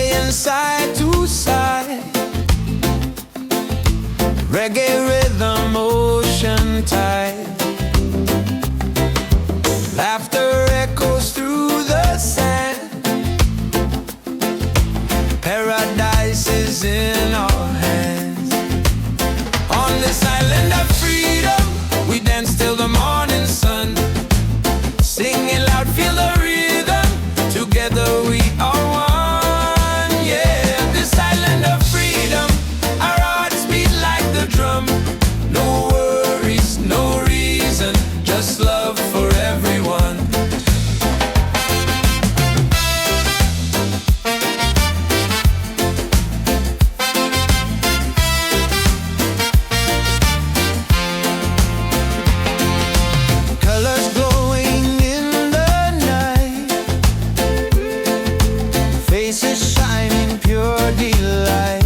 swaying side to side. Reggae rhythm, ocean tide. Laughter echoes through the sand. Paradise is in our hands. On this island of freedom, we dance till the morning sun. Singing loud, feel the rhythm. Together we are one. Yeah, this island of freedom, our hearts beat like the drum. No worries, no reason, just love for everyone. Colors glowing in the night, faces shining pure delight.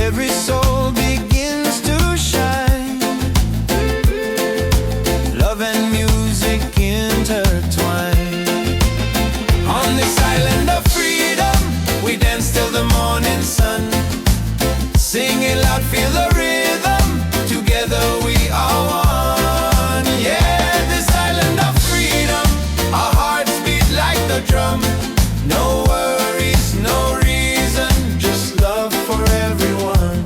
Every soul begins to shine. Love and music intertwine. On this island of freedom, we dance till the morning sun. Singing loud, feel the rhythm. Together we are one. Yeah, this island of freedom, our hearts beat like the drum. No worries, no reason, just love for everyone.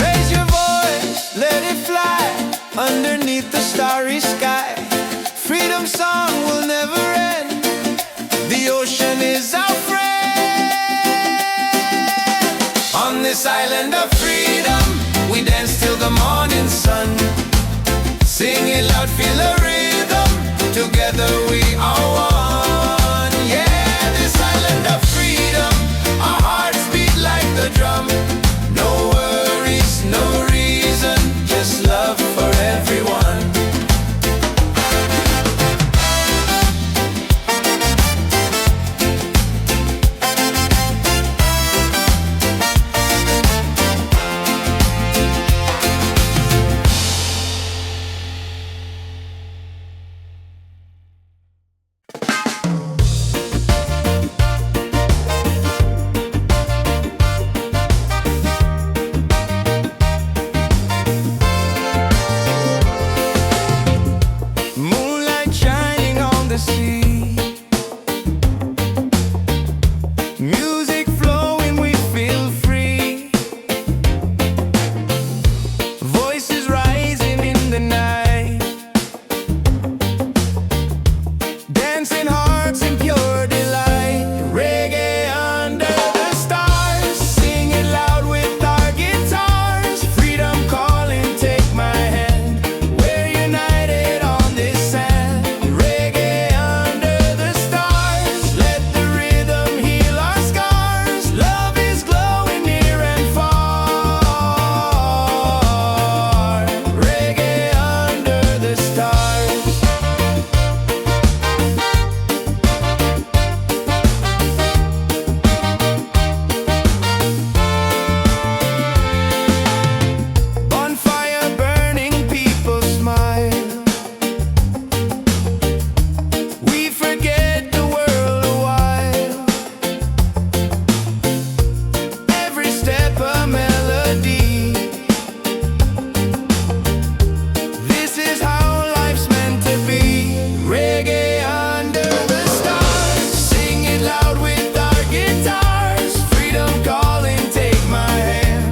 Raise your voice, let it fly underneath the starry sky. Freedom song will never end. The ocean is our friend. On this island of freedom, we dance till the morning sun. Sing it loud, feel the rhythm. Together we are one. Yeah, this island of freedom, our hearts beat like the drum. No worries, no reason, just love for everyone. Moonlight shining on the sea, music flowing, we feel free. Voices rising in the night, dancing hearts in pure delight. Reggae under the stars, singing loud with our guitars. Freedom calling, take my hand. We're united on this sand. Reggae under the stars, let the rhythm heal our scars. Love is glowing near and far. Reggae under the stars. Bonfire burning, people smile. We forget the world a while. Every step a melody. This is how life's meant to be. Reggae under the stars, sing it loud with our guitars. Freedom calling, take my hand.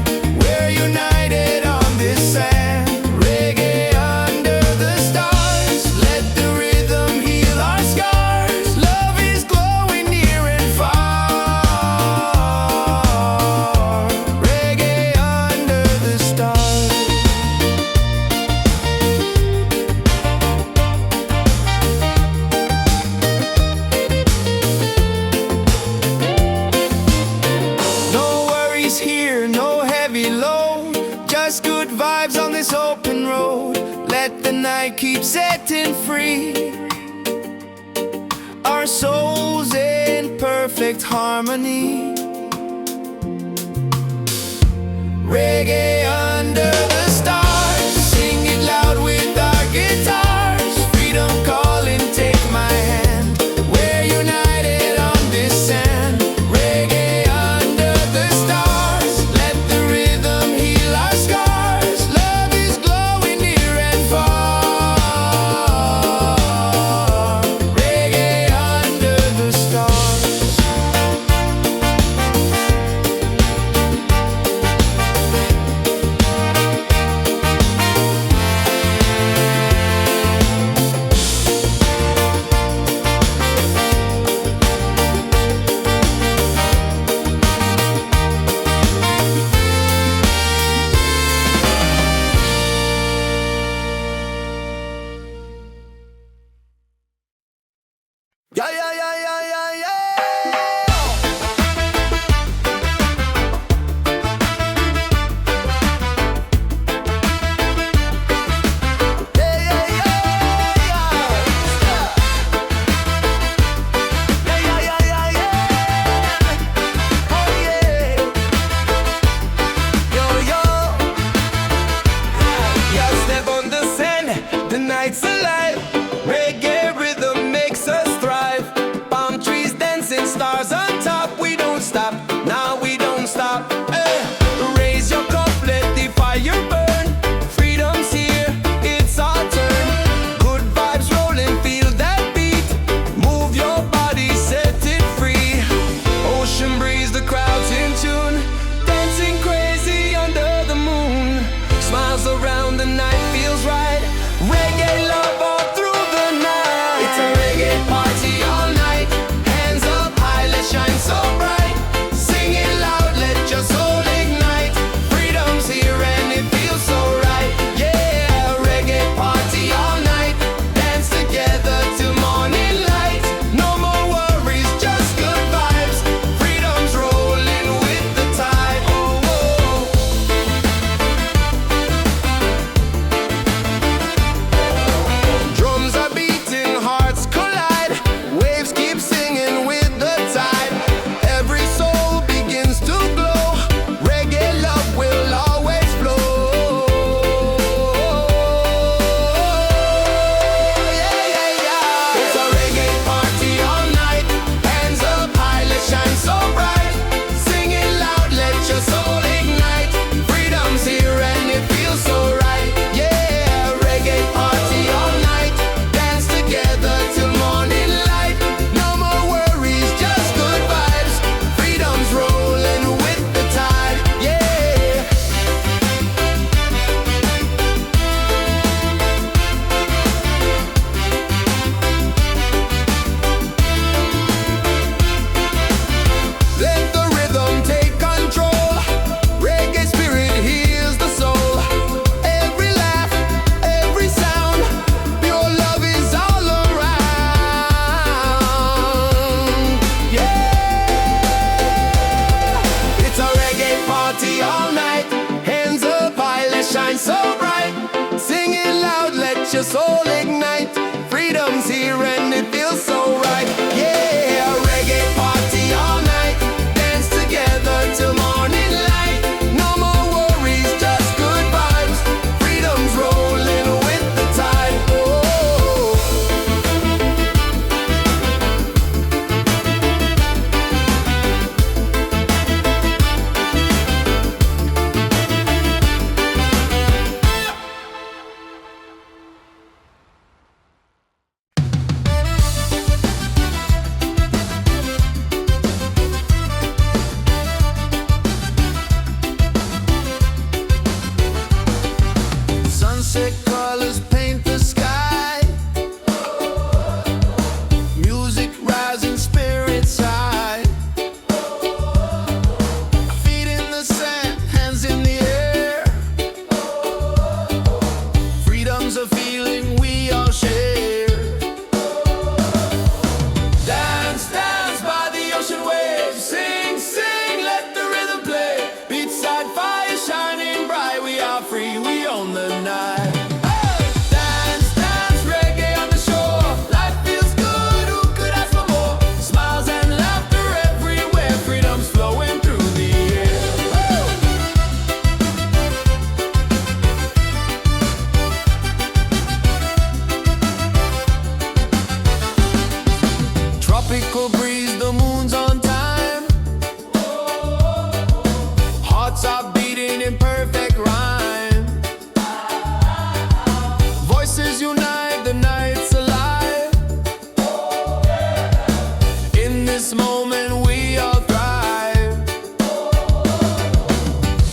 We're united on this sand. Reggae under the stars, let the rhythm heal our scars. Love is glowing near and far. Reggae under the stars. No worries here, no heavy load, just good vibes on this open road. Let the night keep setting free. Our souls in perfect harmony. Reggae under the stars, sing it loud with our guitars. Freedom calling, take my hand. We're united. tropical breeze, the moon's on time. Hearts are beating in perfect rhyme. Voices unite, the night's alive. In this moment we all thrive.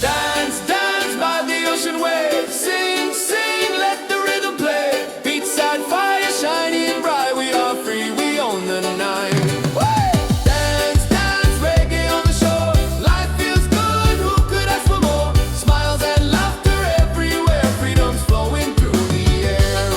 Dance, dance by the ocean waves. Sing, sing, let the rhythm play. Beachside fire shining bright. We are free, we own the night. Dance, dance, reggae on the shore. Life feels good, who could ask for more? Smiles and laughter everywhere. Freedom's flowing through the air.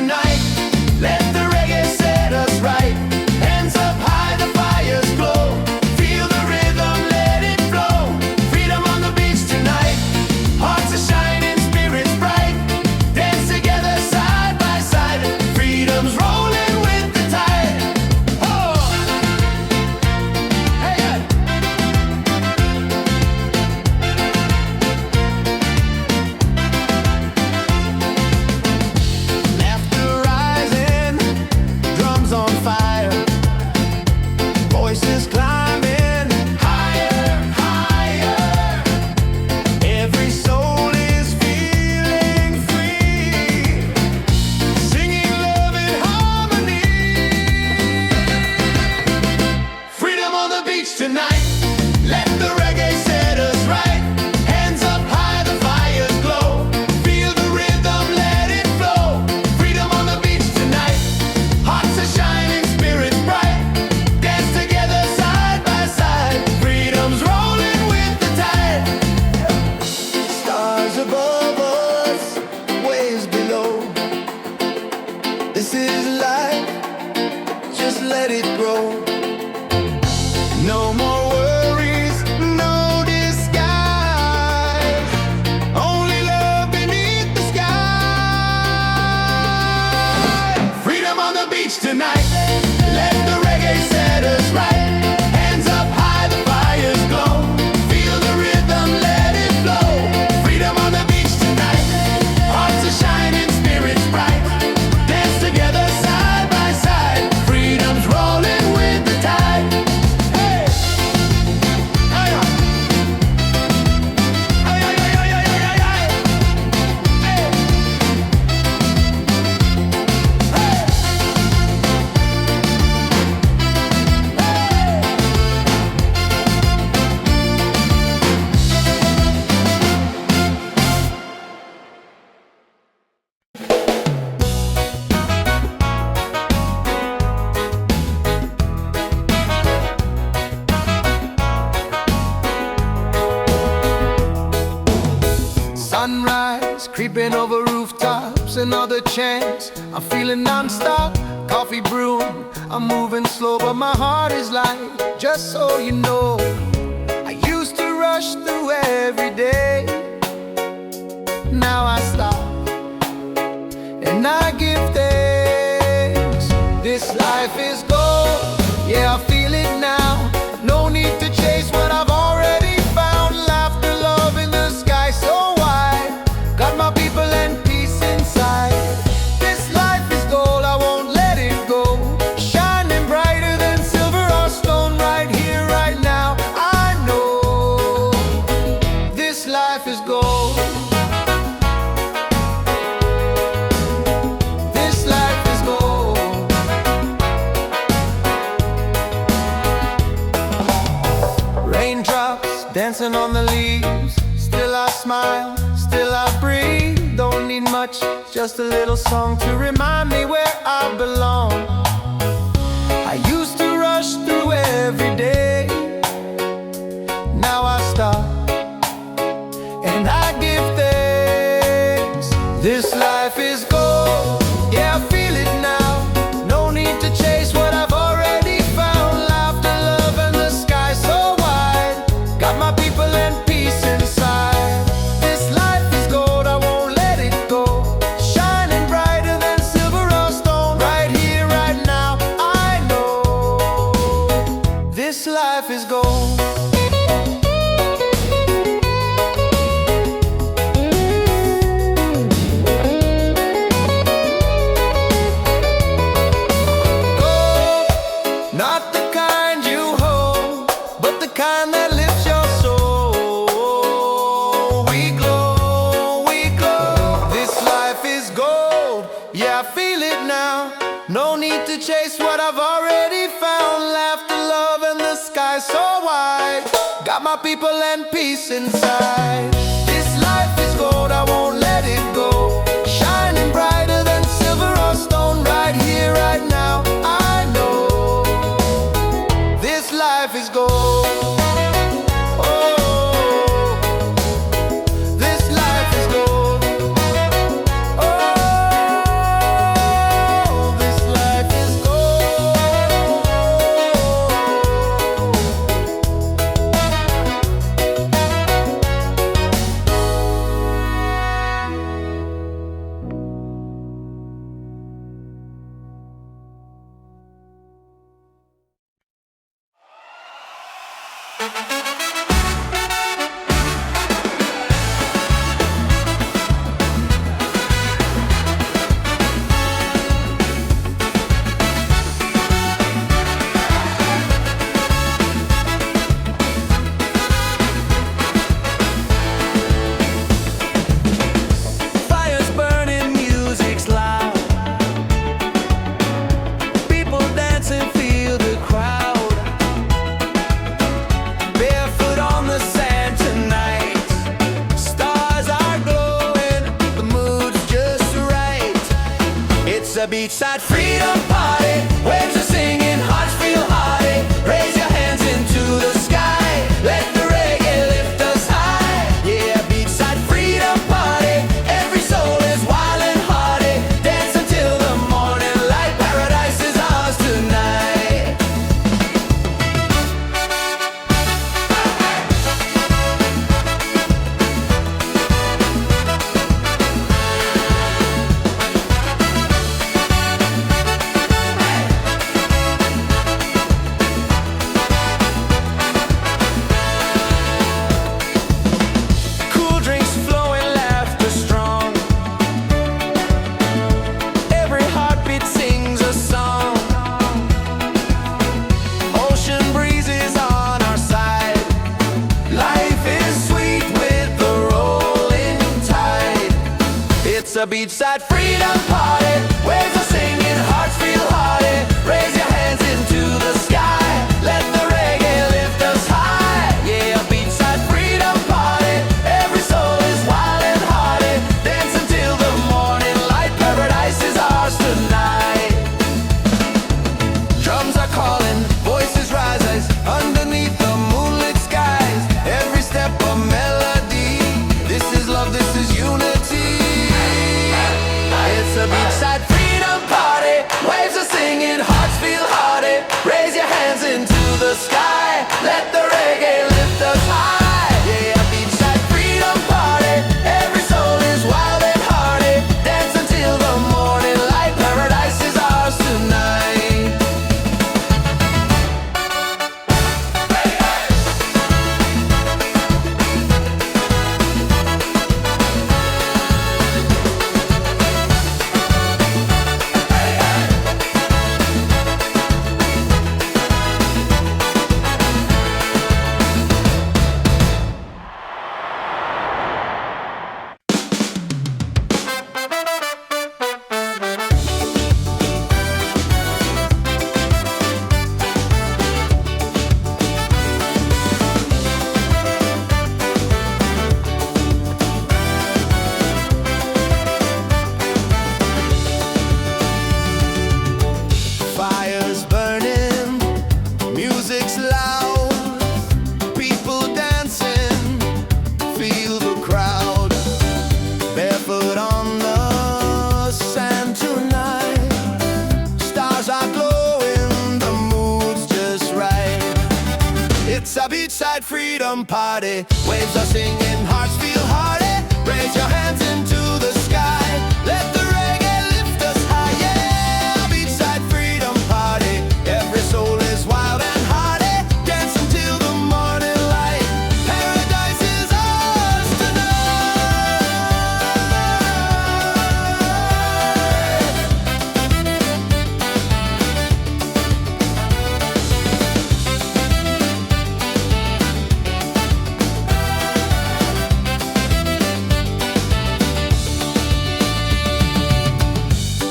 tonight. Let the reggae set us right. Hands up high, the fires glow. Feel the rhythm, let it flow. Freedom on the beach tonight. Hearts are shining, spirits bright. Dance together side by side. Freedom's rolling with the tide. Oh! Hey, hey. Laughter rising, drums on fire. Voices climbing higher, higher. Every soul is feeling free, singing love in harmony. Freedom on the beach tonight. Let the reggae set us right. Hands up high, the fires glow. Feel the rhythm, let it flow. Freedom on the beach tonight. Hearts are shining, spirits bright. Dance together side by side. Freedom's rolling with the tide. Stars above us, waves below. This is life, just let it grow. No more worries, no disguise. Only love beneath the sky. Freedom on the beach tonight. Let the reggae set us right. Hands up high, the fires glow. Feel the rhythm, let it flow. Freedom on the beach tonight. Hearts are shining, spirits bright. Dance together side by side. Freedom's rolling with the tide. Hey! Hey! Hey! Hey! Hey! Hey! Hey! Hey! Sunrise, creeping over rooftops, another chance. I'm feeling non-stop, coffee brewing. I'm moving slow, but my heart is light. Just so you know, I used to rush through every day. Now I stop, and I give thanks. This life is gold, yeah, I feel it now. No need to chase what I've already found. Laughter, love in the sky so wide. Got my people and peace inside. This life is gold, I won't let it go. Shining brighter than silver or stone. Right here, right now, I know this life is gold. This life is gold. Raindrops dancing on the leaves. Still I smile, still I breathe. Don't need much, just a little song to remind me where I belong. I used to rush through every day. Now I stop, and I give thanks. This life is gold, yeah, I feel it now. No need to chase what I've already found. Laughter, love, and the sky so wide. Got my people and peace inside. This life is gold, I won't let it go. Shining brighter than silver or stone. Right here, right now, I know this life is gold. Not the kind you hold, but the kind that lifts your soul. We glow, we glow. This life is gold, yeah, I feel it now. No need to chase what I've already found. Laughter, love, and the sky so wide. Got my people and peace inside. This life is gold, I won't let it go. Shining brighter than silver or stone. Right here, right now, I know this life is gold. Oh, this life is gold. Oh, Fires burning, music's loud. People dancing, feel the crowd. Barefoot on the sand tonight. Stars are glowing, the mood's just right. It's a beachside freedom party. Waves are singing, hearts feel hearty. Raise your hands into the sky. Let the reggae lift us high. Yeah, beachside freedom party. Every soul is wild and hearty. Dance until the morning light. Paradise is ours tonight. Cool drinks flowing, laughter strong. Every heartbeat sings a song. Ocean breezes on our side. Life is sweet with the rolling tide. It's a beachside freedom party. Waves are singing, hearts feel hearty. Raise your hands into the sky. Let the reggae lift us high. Yeah, a beachside freedom party. Every soul is wild and hearty. Dance until the morning light. Paradise is ours tonight. Drums are calling, voices rise underneath the moonlit skies. Every step a melody. This is love, this is unity. It's a beachside freedom party. Waves are singing, hearts feel hearty. Raise your hands into the sky. Let the reggae lift us high. Yeah, beachside freedom party. Every soul is wild and hearty. Dance until the morning light. Paradise is ours tonight. Fires burning, music's loud. People dancing, feel the crowd. Barefoot on the sand tonight. Stars are glowing, the mood's just right. It's a beachside freedom party. Waves are singing, hearts feel hearty. Raise your hands into the sky. Let the reggae lift us high. Yeah, beachside freedom party. Every soul is wild and hearty. Dance until the morning light. Paradise is ours tonight.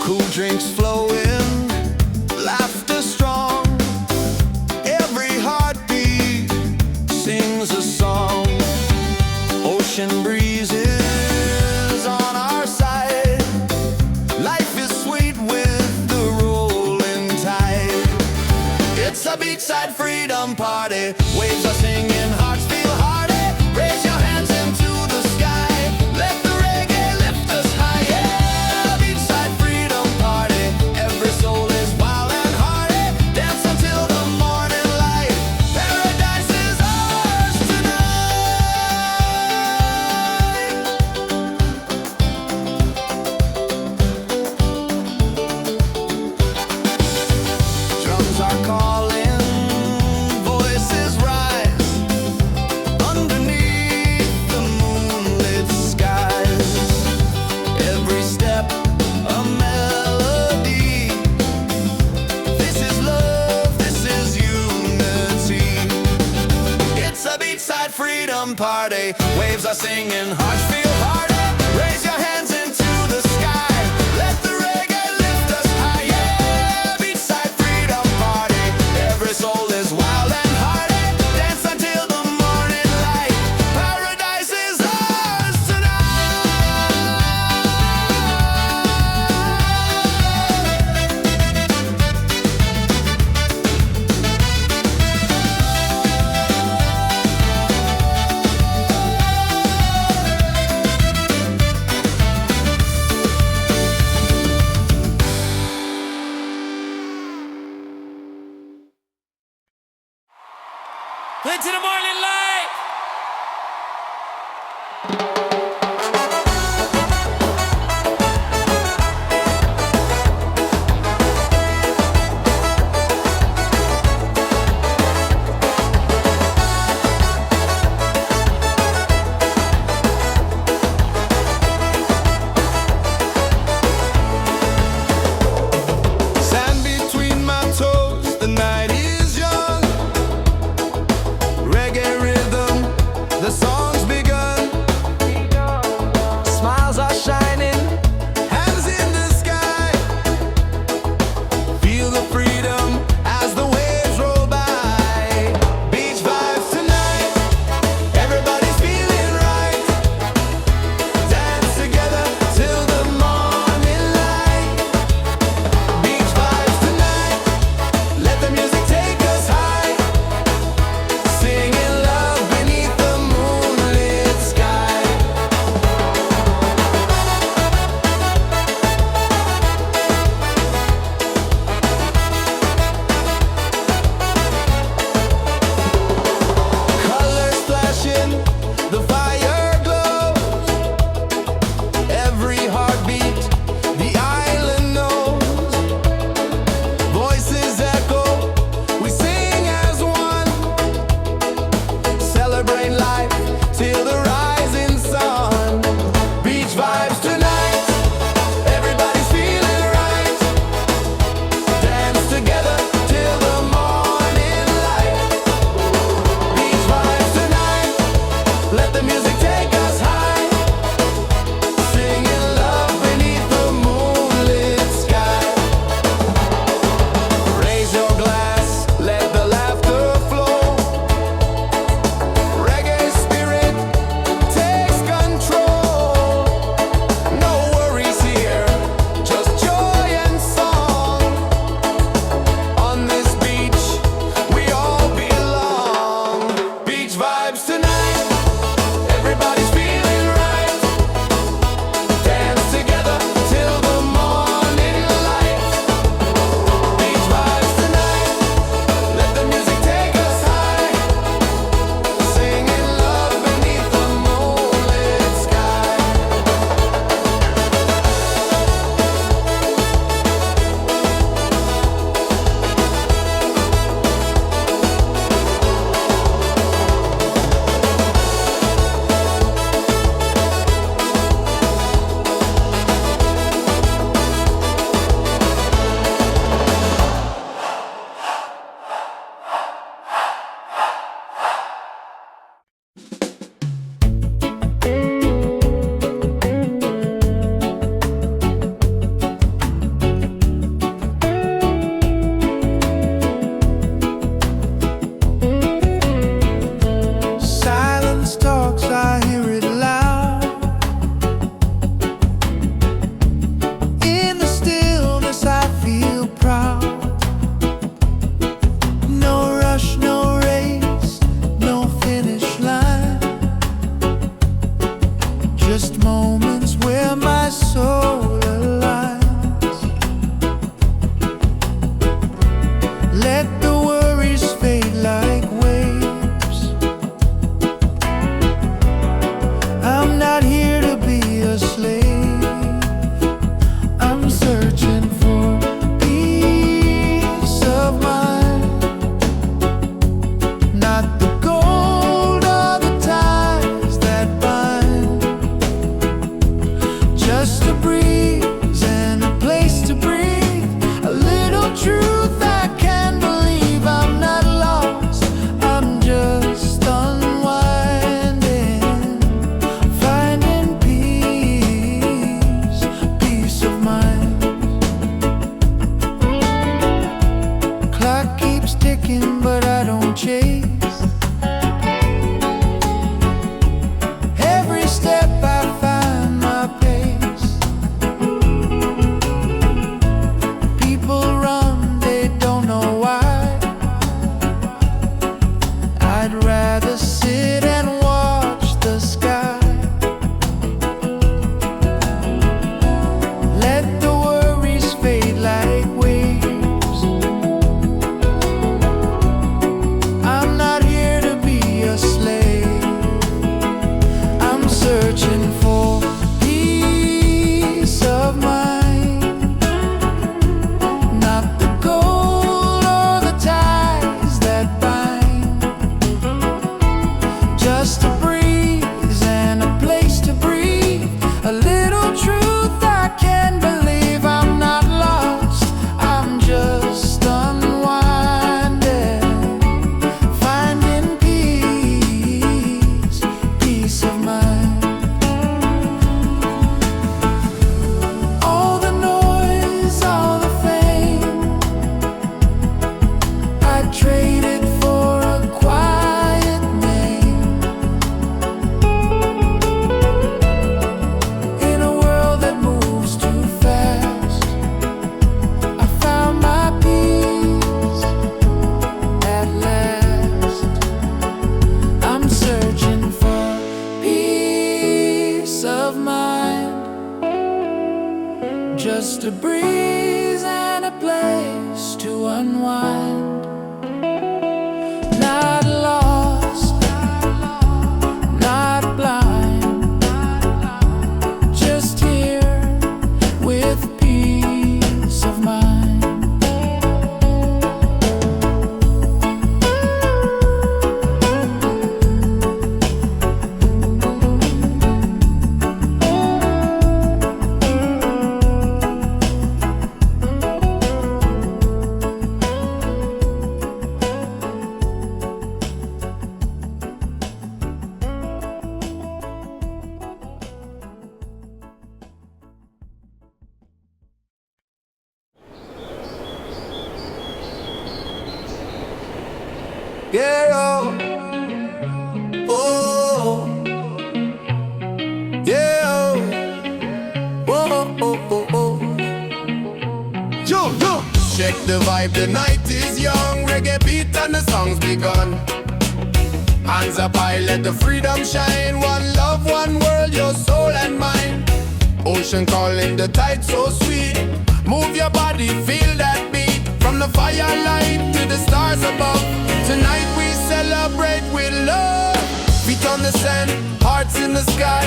Cool drinks flowing, laughter strong. Every heartbeat sings a song. Ocean breezes on our side. Life is sweet with the rolling tide. It's a beachside freedom party. Waves are singing, hearts feel hearty. Raise your hands into the sky. Let the reggae lift us high. Yeah, beachside freedom party. Every soul is wild and hearty. Dance until the morning light. Paradise is ours tonight. Drums are calling, voices rise. party. Waves are singing, hearts feel party. Raise your hands into the sky. Let the reggae lift us high. Yeah, beachside freedom party. Every soul is wild and hearty. Dance until the morning light. Paradise is ours Into the morning light. Sand between my toes, the night is young. Reggae rhythm, the song's begun. a breeze and a place to unwind. Not lost, not blind, just here with peace of mind. Yeah, oh, yeah, oh, oh, oh. Yo, yo. Check the vibe, the night is young. Reggae beat and the song's begun. Hands up high, let the freedom shine. One love, one world, your soul and mine. Ocean calling, the tide so sweet. Move your body, feel that beat. From the firelight to the stars above. Tonight we celebrate with love. Feet on the sand, hearts in the sky.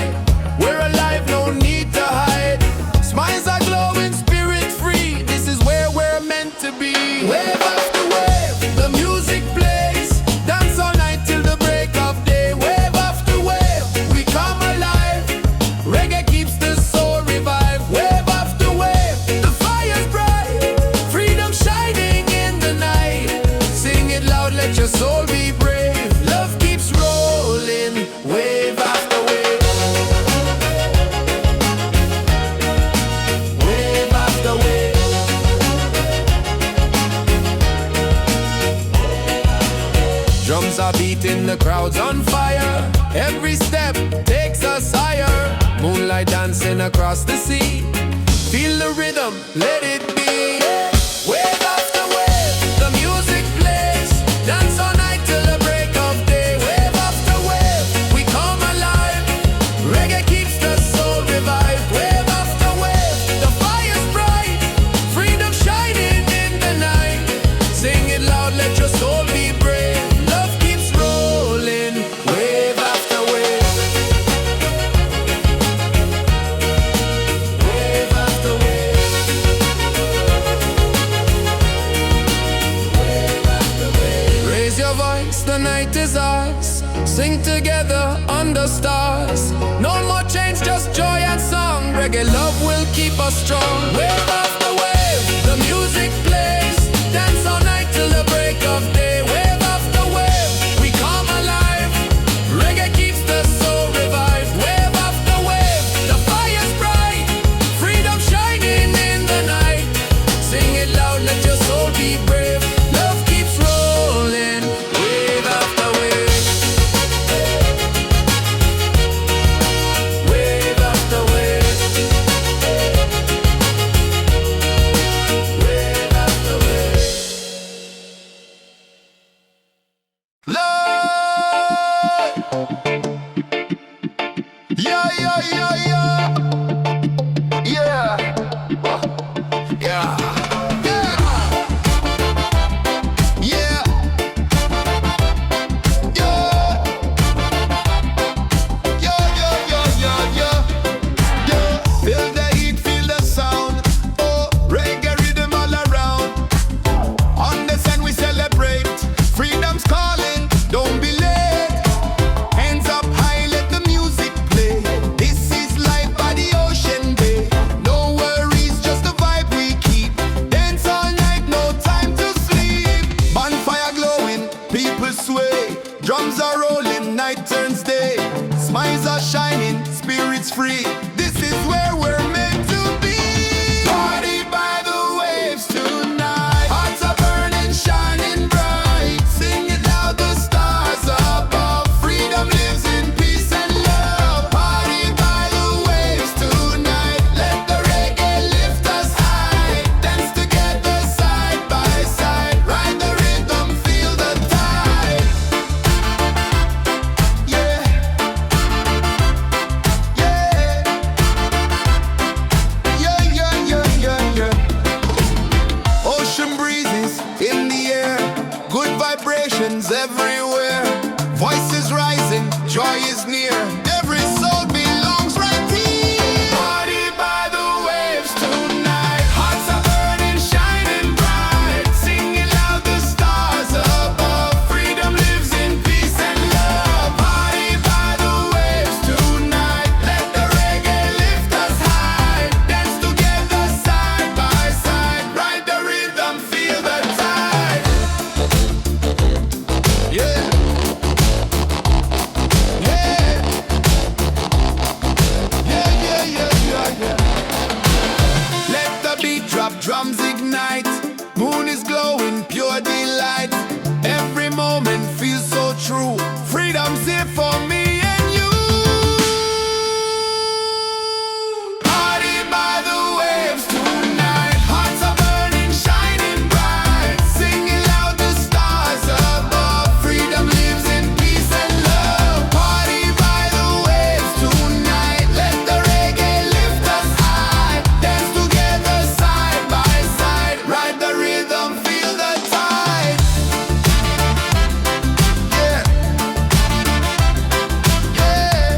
We're alive, no need to hide. Smiles are glowing, spirit free. This is where we're meant to be. Wave after wave, the music plays. Dance all night till the break of day. Wave after wave, we come alive. Reggae keeps the soul revived. Wave after wave, the fire's bright. Freedom shining in the night. Sing it loud, let your soul be brave. Love keeps rolling, wave after wave. Wave after wave. Drums are beating, the crowd's on fire. Every step takes us higher. Moonlight dancing across the sea. Feel the rhythm, let it be. Wave after wave, the music plays. Dance all night till the break of day. Wave after wave, we come alive. Reggae keeps the soul revived. Wave after wave, the fire's bright. Freedom shining in the night. Sing it loud, let your soul be brave. Love keeps rolling, wave after wave. Wave after wave. Raise your voice, the night is ours. Sing together under stars. No more change, just joy and song. Reggae love will keep us strong. Wave after wave, the music plays. Dance all night till the break of day. Wave after wave, we come alive. Reggae keeps the soul revived. Wave after wave, the fire's bright. Freedom shining in the night. Sing it loud, let your soul be brave. Love keeps rolling, wave after wave. Wave after wave. Wave after wave. Love. Yeah, yeah, yeah, yeah. Yeah. Yeah. Yeah. warm breezes in the air, good vibrations everywhere. Voices rising, joy is near. Every soul belongs right here. Party by the waves tonight. Hearts are burning, shining bright. Singing loud, the stars above. Freedom lives in peace and love. Party by the waves tonight. Let the reggae lift us high. Dance together side by side. Ride the rhythm, feel the tide. Yeah. Let the beat drop, drums ignite. Moon is glowing, pure delight. Every moment feels so true. Freedom's here for me and you. Party by the waves tonight. Hearts are burning, shining bright. Singing loud, the stars above. Freedom lives in peace and love. Party by the waves tonight. Let the reggae lift us high. Dance together side by side. Ride the rhythm, feel the tide. Yeah. Yeah. Yeah.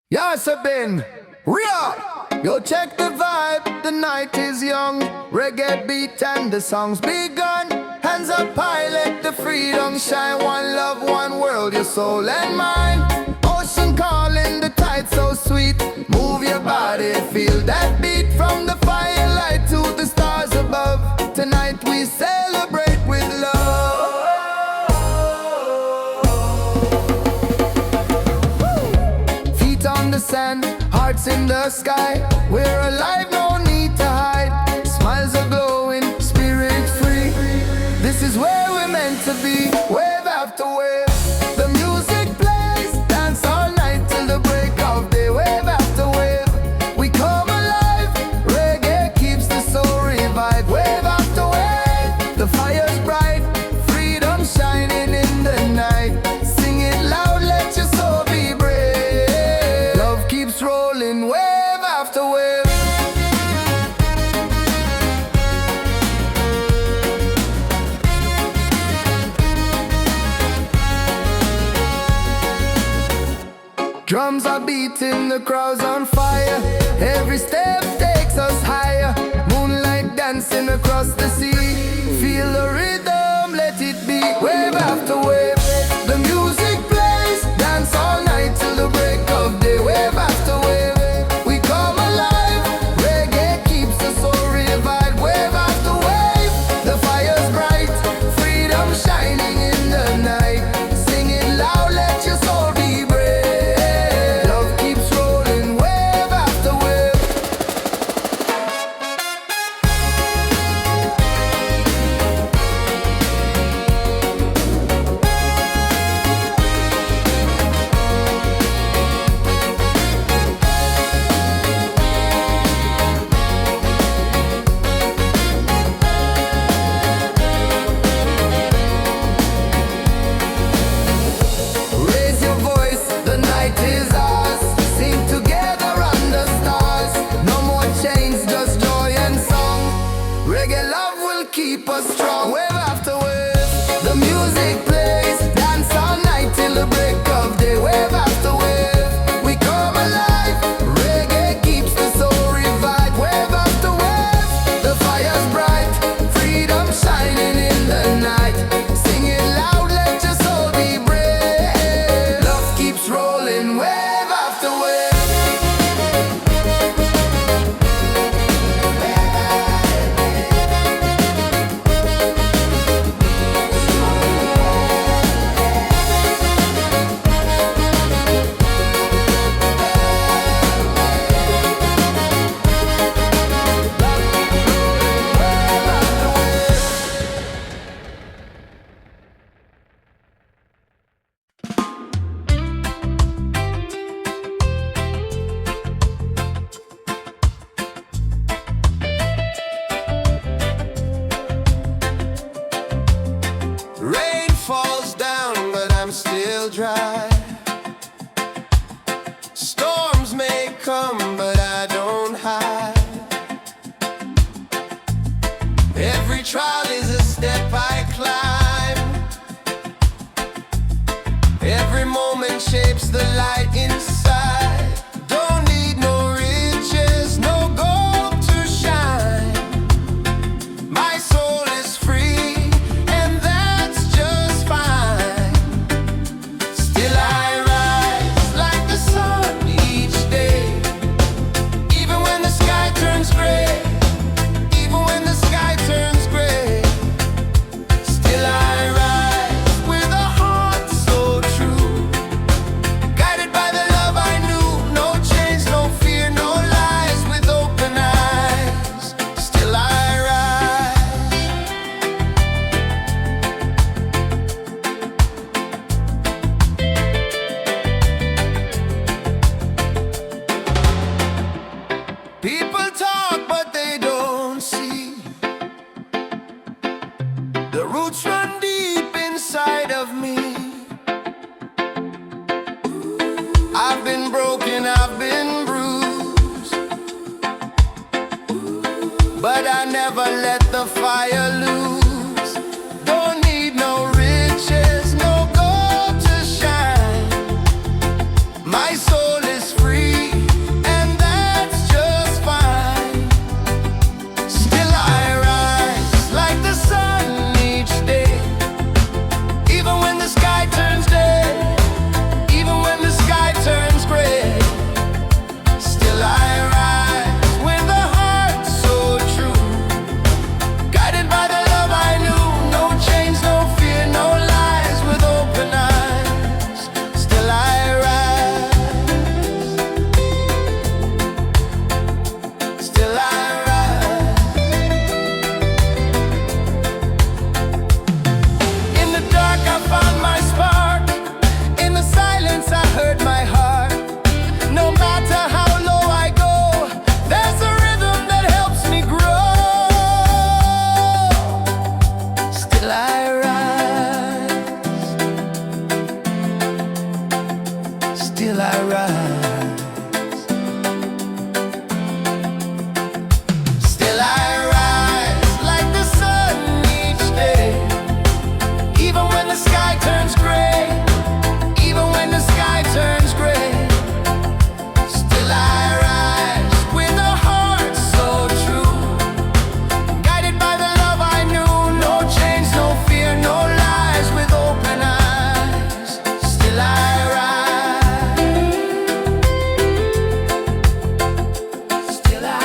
Yes, I've been real. Yo, check the vibe. The night is young. Reggae beat and the song's begun. Hands up high, let the freedom shine. One love, one world, your soul and mine. Ocean calling, the tide so sweet. Move your body, feel that beat. From the firelight to the stars above. Tonight we celebrate with love. Feet on the sand, hearts in the sky. We're alive, no need to hide. Smiles are glowing, spirit free. This is where we're meant to be. Wave after wave, the music plays. Dance all night till the break of day. Wave after wave, we come alive. Reggae keeps the soul revived. Wave after wave, the fire's bright. Freedom shining in the night. Sing it loud, let your soul be brave. Love keeps rolling, wave after wave. Drums are beating, the crowd's on fire. Every step takes us higher. Moonlight dancing across the sea. Feel the rhythm, let it be. Wave after wave, the music plays. Dance all night till the break of day. Wave after wave, we come alive. Reggae keeps the soul revived. Wave after wave, the fire's bright. Freedom shining in the night. Sing it loud, let your soul be brave. Love keeps rolling, wave after wave. Raise your voice, the night is ours. Sing together under stars. No more chains, just joy and song. Reggae love will keep us strong. Wave after wave, the music plays. Dance all night till the break of day. Wave after wave, we come alive. Reggae keeps the soul revived. Wave after wave, the fire's bright. Freedom shining in the night. Sing it loud, let your soul be brave. Love keeps rolling, wave after wave. but I never let the fire lose. Don't need no riches, no gold to shine. My soul is free, and that's just fine. Still I rise like the sun each day, even when the sky turns day, even when the sky turns gray. Still I rise with a heart so true, guided by the love I knew. No chains, no fear, no lies, with open eyes. Still I rise. Still I rise. In the dark I found my spark, in the silence I heard my heart. No matter how low I go, there's a rhythm that helps me grow. Still I rise. Still I rise. Still I rise like the sun each day, even when the sky turns gray, even when the sky turns gray. Still I rise with a heart so true, guided by the love I knew. No chains, no fear, no lies, with open eyes. Still I rise. Still I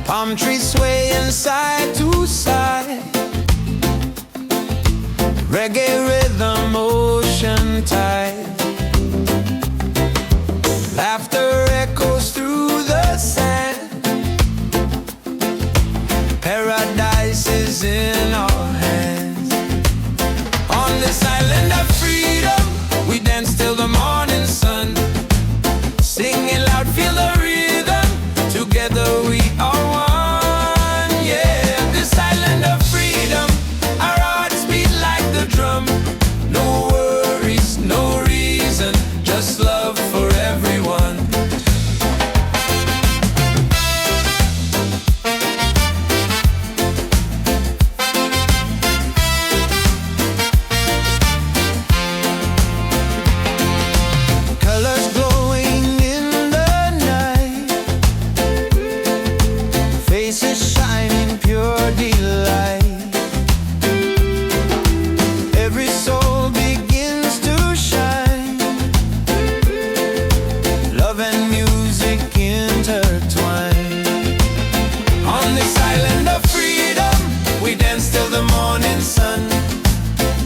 Palm trees swaying side to side, reggae rhythm, ocean tide. Laughter echoes through the sand. Paradise is in our hands. On this island of freedom, we dance till the morning sun. Singing loud, feel the rhythm. Together we are one. Yeah, this island of freedom, our hearts beat like the drum. No worries, no reason, just love for everyone. Colors glowing in the night, faces shining pure delight. Every soul begins to shine, love and music intertwine. On this island of freedom, we dance till the morning sun.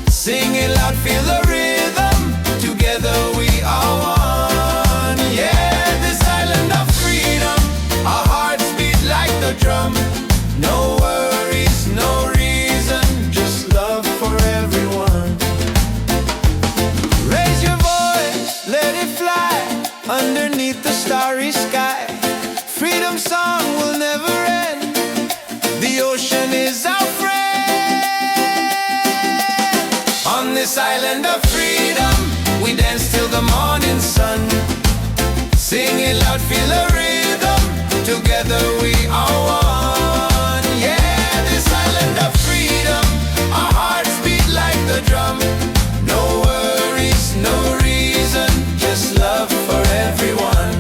Sing it loud, feel the rhythm. Together we are one. Yeah, this island of freedom, our hearts beat like the drum. No worries, no reason, just love for everyone. Raise your voice, let it fly underneath the starry sky. Freedom song will never end. The ocean is our friend. On this island of freedom, we dance till the morning sun. Sing it loud, feel the rhythm. Together we are one. Yeah, this island of freedom, our hearts beat like the drum. No worries, no reason, just love for everyone.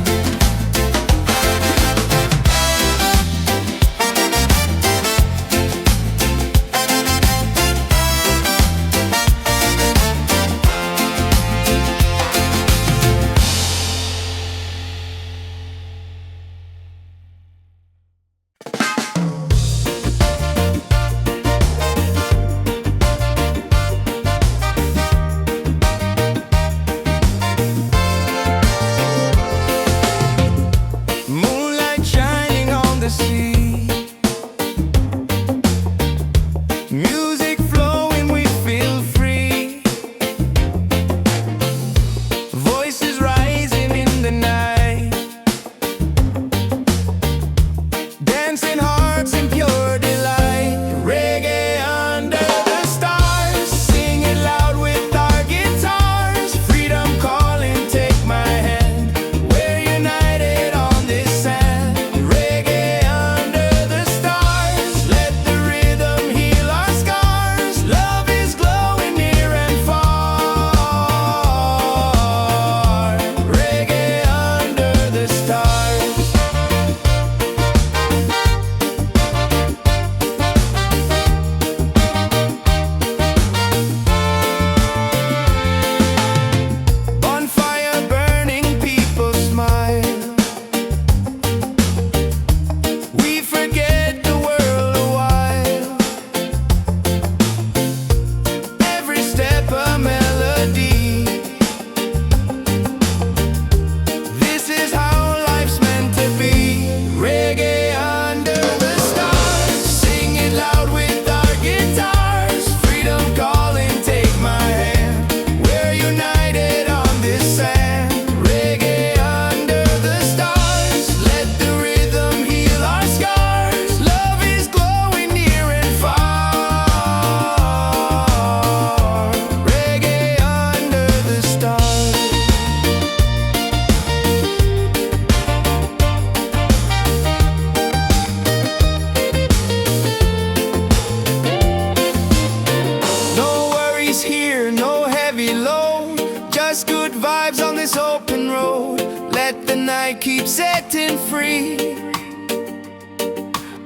just good vibes on this open road. Let the night keep setting free.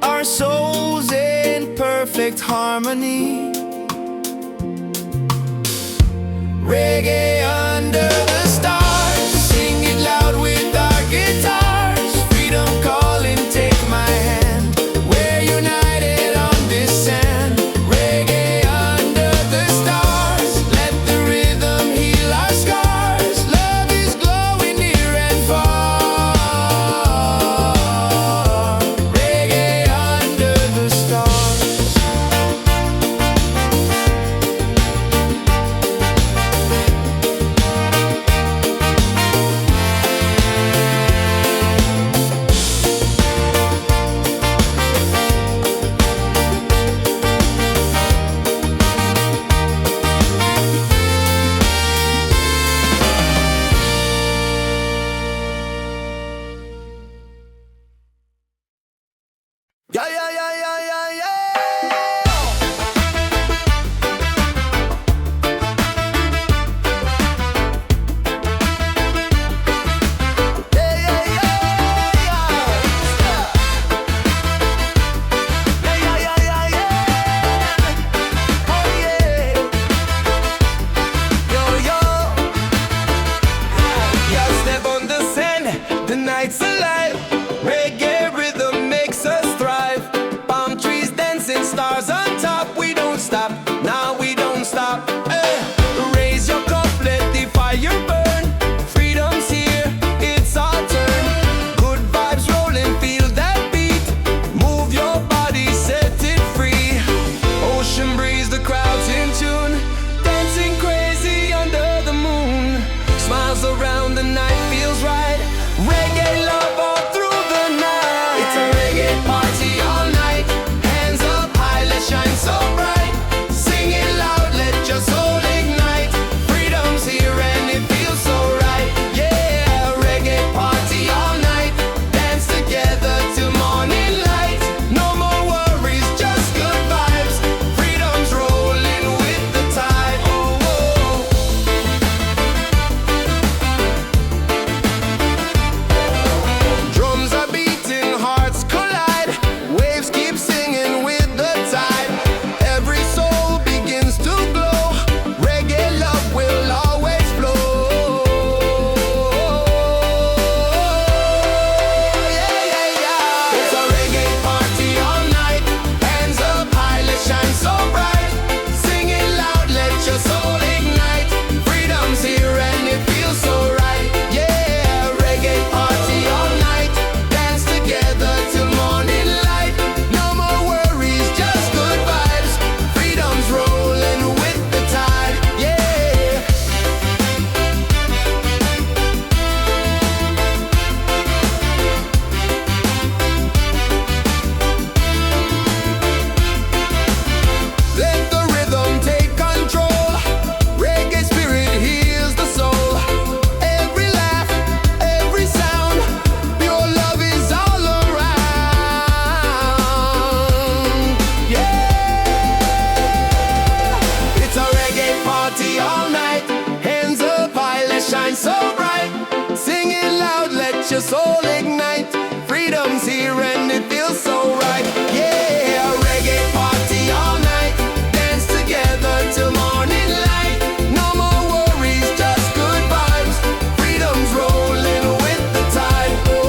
Our souls in perfect harmony. Reggae under the stars, sing it loud with our guitars. Freedom calling, take my hand. We're united on this sand. Reggae under the stars, let the rhythm heal our scars. Love is glowing near and far. Reggae under the stars. Yeah, yeah, yeah, yeah, yeah, yeah. Yeah, yeah, yeah, yeah. Yeah, yeah, yeah, yeah, yeah. Oh, yeah. Yo, yo. Yeah, step on the sand, the night's alive. Reggae rhythm makes us thrive. Palm trees dancing, stars on top. We don't stop, now we don't stop. Raise your cup, let the fire burn. Freedom's here, it's our turn. Good vibes rolling, feel that beat. Move your body, set it free. Ocean breeze, the crowd's in tune. Dancing crazy under the moon. Smiles around, the night feels right. Reggae love all through the night. It's a reggae party all night. Hands up high, let's shine so bright. Sing it loud, let your soul ignite. Freedom's here and it feels so right. Yeah, reggae party all night. Dance together till morning light. No more worries, just good vibes. Freedom's rolling with the tide. Oh, oh. Drums are beating, hearts collide. Waves keep singing with the tide. Every soul begins to glow. Reggae love will always flow. Yeah, yeah, yeah. It's a reggae party all night. Hands up high, let's shine so bright. Sing it loud, let your soul ignite. Freedom's here and it feels so right. Yeah, reggae party all night. Dance together till morning light. No more worries, just good vibes. Freedom's rolling with the tide. Yeah. Let the rhythm take control. Reggae spirit heals the soul. Every laugh, every sound, pure love is all around. Yeah, it's a reggae party all night. Hands up high, let's shine so bright. Sing it loud, let your soul ignite. Freedom's here and it feels so right. Yeah, reggae party all night. Dance together till morning light. No more worries, just good vibes. Freedom's rolling with the tide. Oh.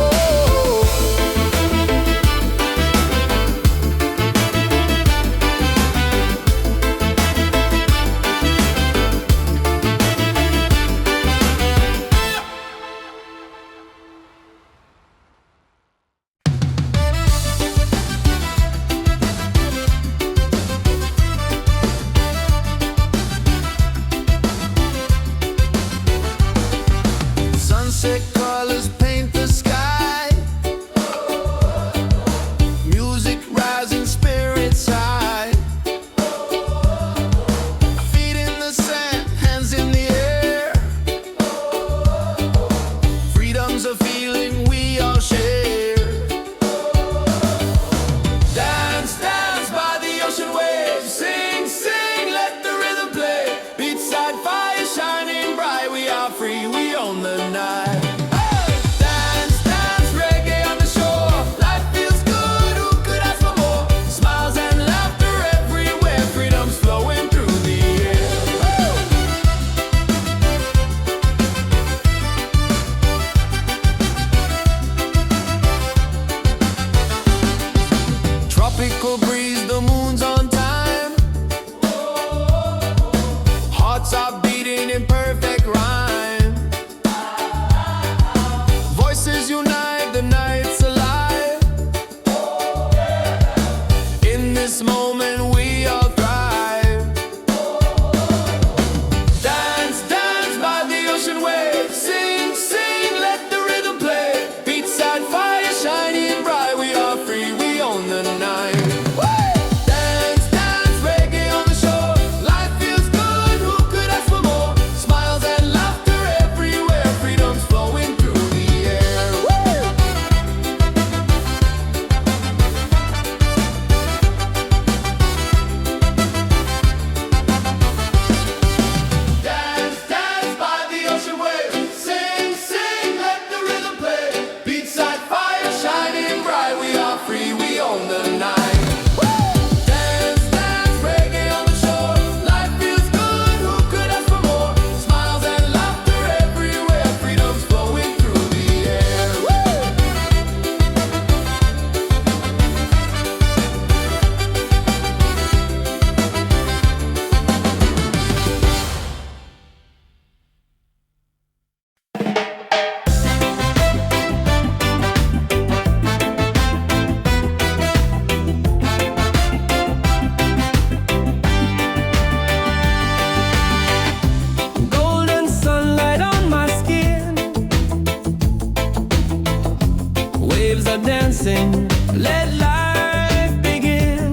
sing, let life begin.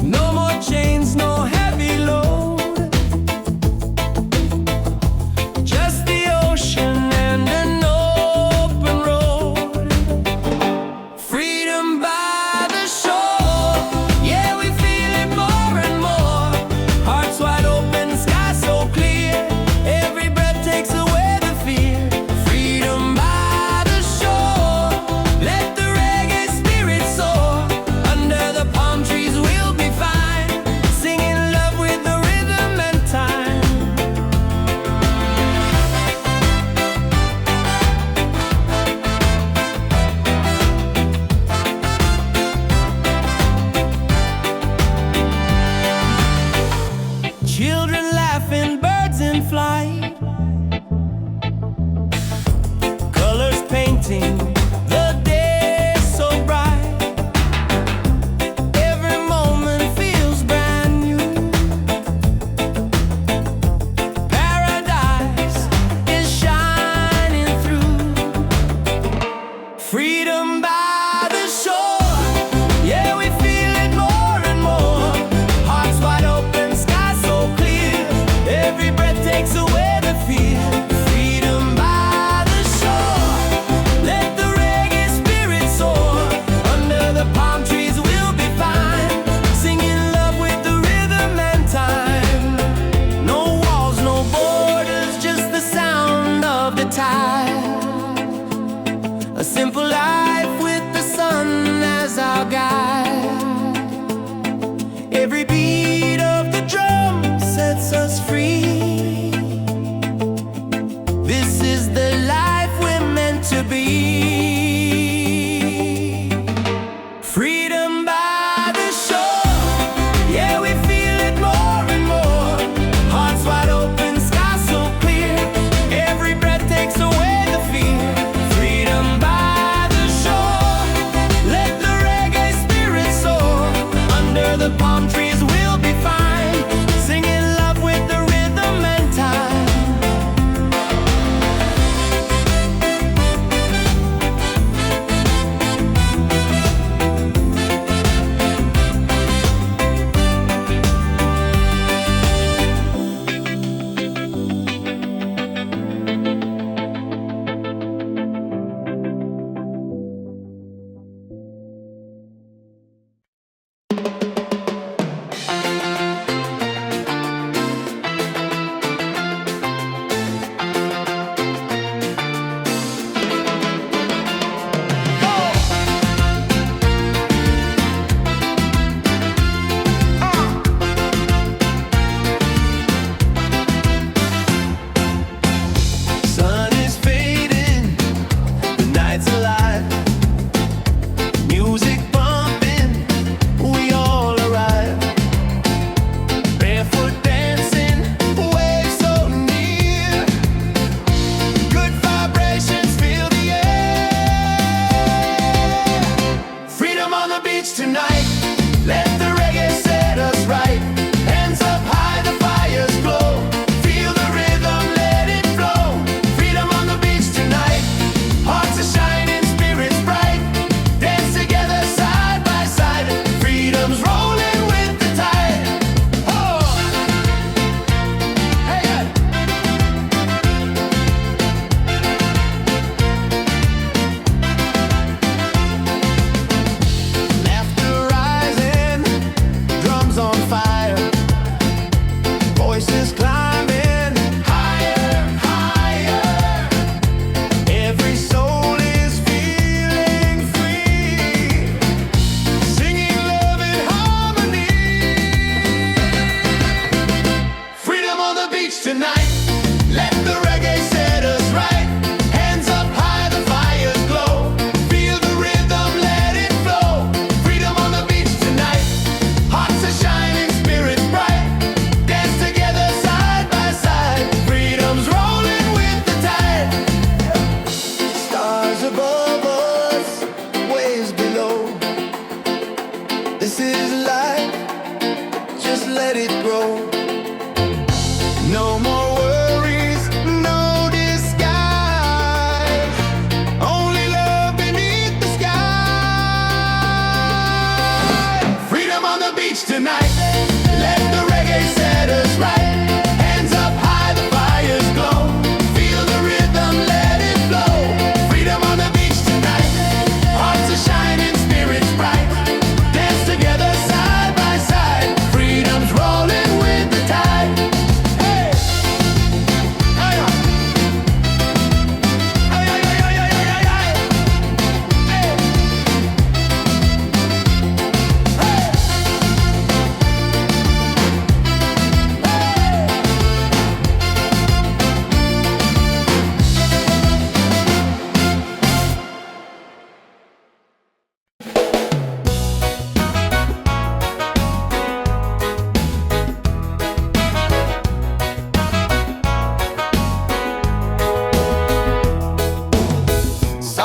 No more chains, no heavy load, just the ocean and an open road. Freedom by the shore, yeah, we feel it more and more. Hearts wide open, sky so clear, every breath takes away the fear. Freedom by the shore, let the reggae spirit soar. Under the palm trees we'll be fine, singing love with the rhythm and time. Children laughing, birds in flight, colors painting the day so bright. Every moment feels brand new. Paradise is shining through. Freedom by the shore, yeah, we feel it more and more. Hearts wide open, sky so clear, every breath takes away the fear. Freedom by the shore, let the reggae spirit soar. Under the palm trees we'll be fine, singing love with the rhythm and time. No walls, no borders, just the sound of the tide. A simple life with the sun as our guide. Every beat of the drum sets us free. This is the life we're meant to be. Freedom by the shore, yeah, we feel it more and more. Hearts wide open, sky so clear, every breath takes away the fear. Freedom by the shore, let the reggae spirit soar. Under the palm trees we'll be fine, singing love with the rhythm and time.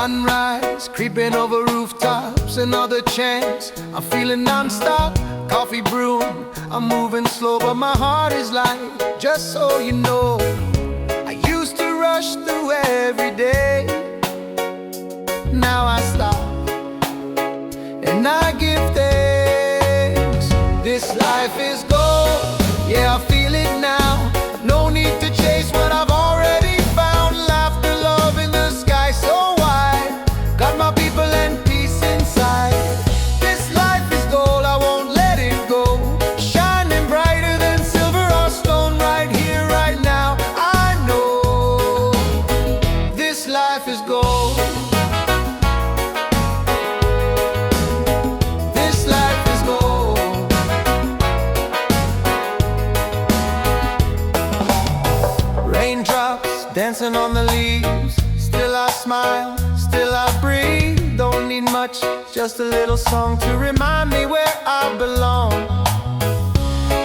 Sunrise, creeping over rooftops, another chance. I'm feeling non-stop, coffee brewing. I'm moving slow, but my heart is light. Just so you know, I used to rush through every day. Now I stop, and I give thanks. This life is gold, yeah, I feel it now. No need to chase what I've already found. Laughter, love in the sky so wide. Got my people and peace inside. This life is gold, I won't let it go. Shining brighter than silver or stone. Right here, right now, I know this life is gold. This life is gold. Raindrops dancing on the leaves. Still I smile, still I breathe. Don't need much, just a little song to remind me where I belong.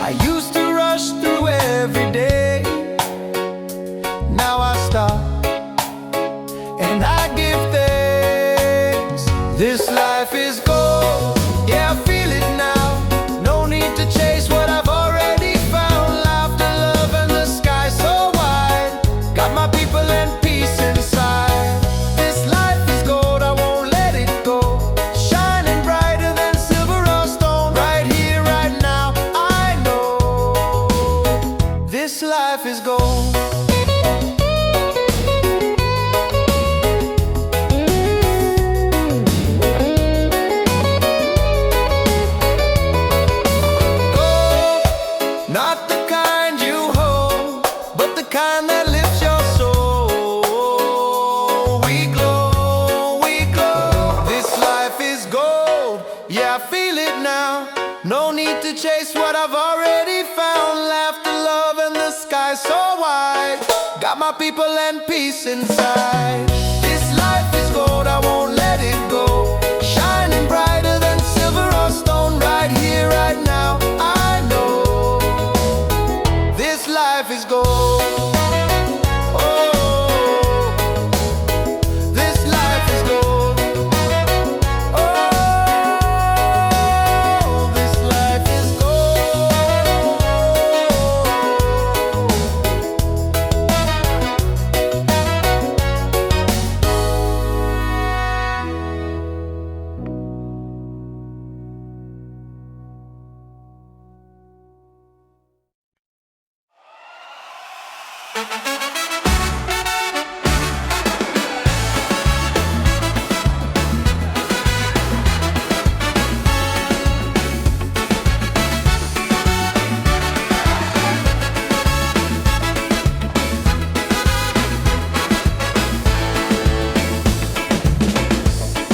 I used to rush through every day. Now I stop, and I give thanks. This life is gold, yeah, I feel it now. No need to chase what I've already found. Laughter, love, and the sky so wide. Got my people and peace inside. This life is gold, I won't let it go. Shining brighter than silver or stone. Right here, right now, I know this life is gold. Not the kind you hold, but the kind that lifts your soul. We glow, we glow. This life is gold, yeah, I feel it now. No need to chase what I've already found. Laughter, love, and the sky so wide. Got my people and peace inside. This life is gold, I won't let it go. Shining brighter than silver or stone. Right here, right now, I know this life is gold. Oh, this life is gold. Oh, this life is gold.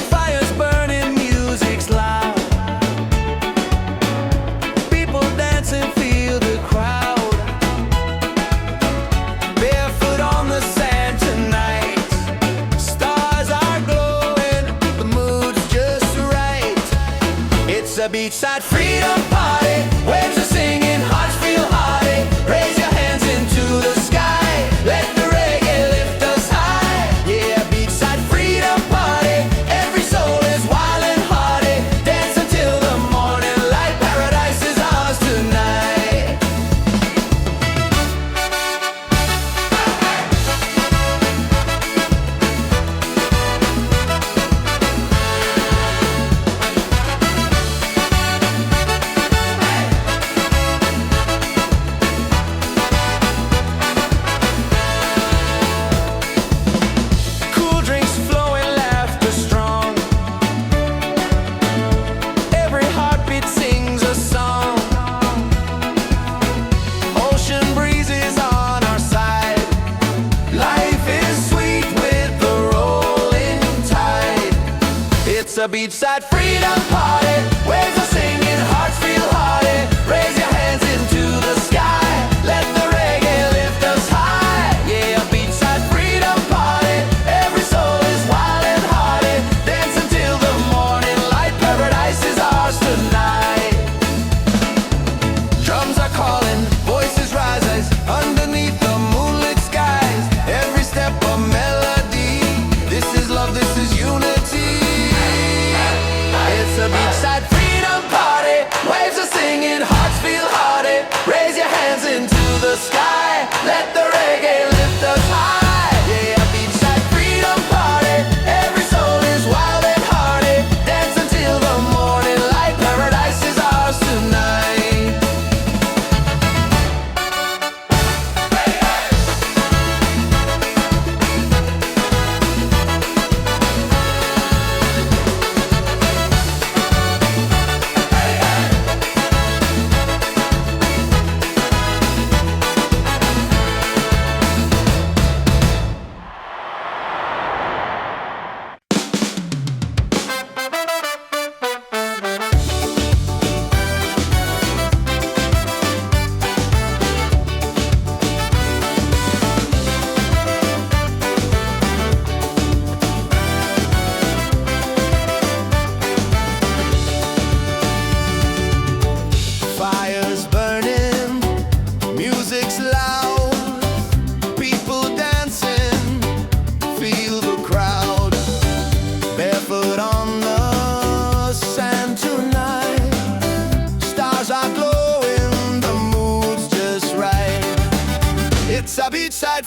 Fire's burning, music's loud. People dancing, feel the crowd. Barefoot on the sand tonight. Stars are glowing, the mood's just right. It's a beachside freedom party. Waves are singing, hearts feel hearty. Raise your hands into the sky. Let the reggae lift us high. Yeah, beachside freedom party. Every soul is wild and hearty. Dance until the morning light. Paradise is ours tonight. Cool drinks flowing, laughter strong. Every heartbeat sings a song. Ocean breezes on our side. Life is sweet with the rolling tide. It's a beachside freedom party. Waves are singing, hearts feel hearty. Raise your hands into the sky. Let the reggae lift us high. Yeah, a beachside freedom party. Every soul is wild and hearty. Dance until the morning light. Paradise is ours tonight. Drums are calling, voices rise underneath the moonlit skies. Every step a melody. This is love, this is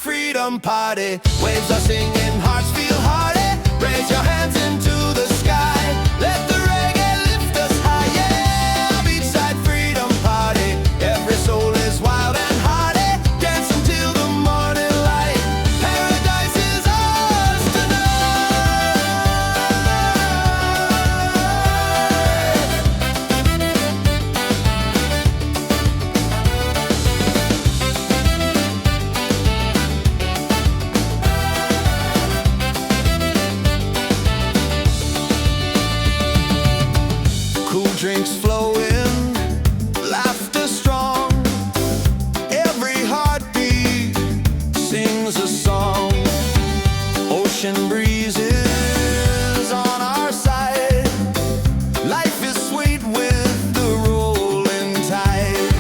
freedom party. Waves are singing, hearts feel hearty. Raise your hands into the sky. Let the reggae lift us high. Yeah, beachside freedom party. Every soul is wild and hearty. Dance until the morning light. Paradise is ours tonight. Cool drinks flowing, laughter strong. Every heartbeat sings a song. Ocean breezes on our side. Life is sweet with the rolling tide.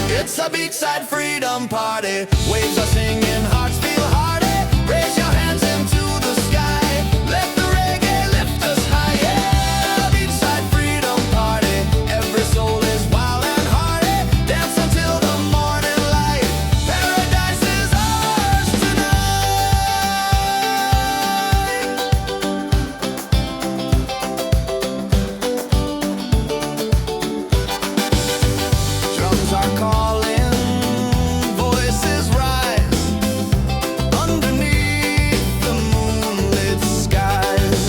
It's a beachside freedom party. Waves are singing, hearts feel hearty. Raise your hands into the sky. Let the reggae lift us high. Yeah, beachside freedom party. Every soul is wild and hearty. Dance until the morning light. Paradise is ours tonight. Drums are calling, voices rise underneath the moonlit skies.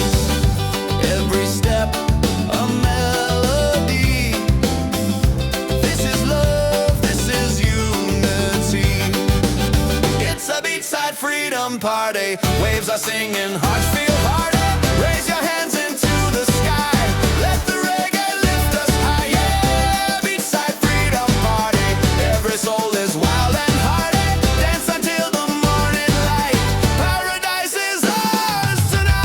Every step a melody. This is love, this is unity. It's a beachside freedom party. Waves are singing, hearts feel hearty. Raise your hands into the sky. Let the reggae lift us high. Yeah, beachside freedom party. Every soul is wild and hearty. Dance until the morning light. Paradise is ours tonight.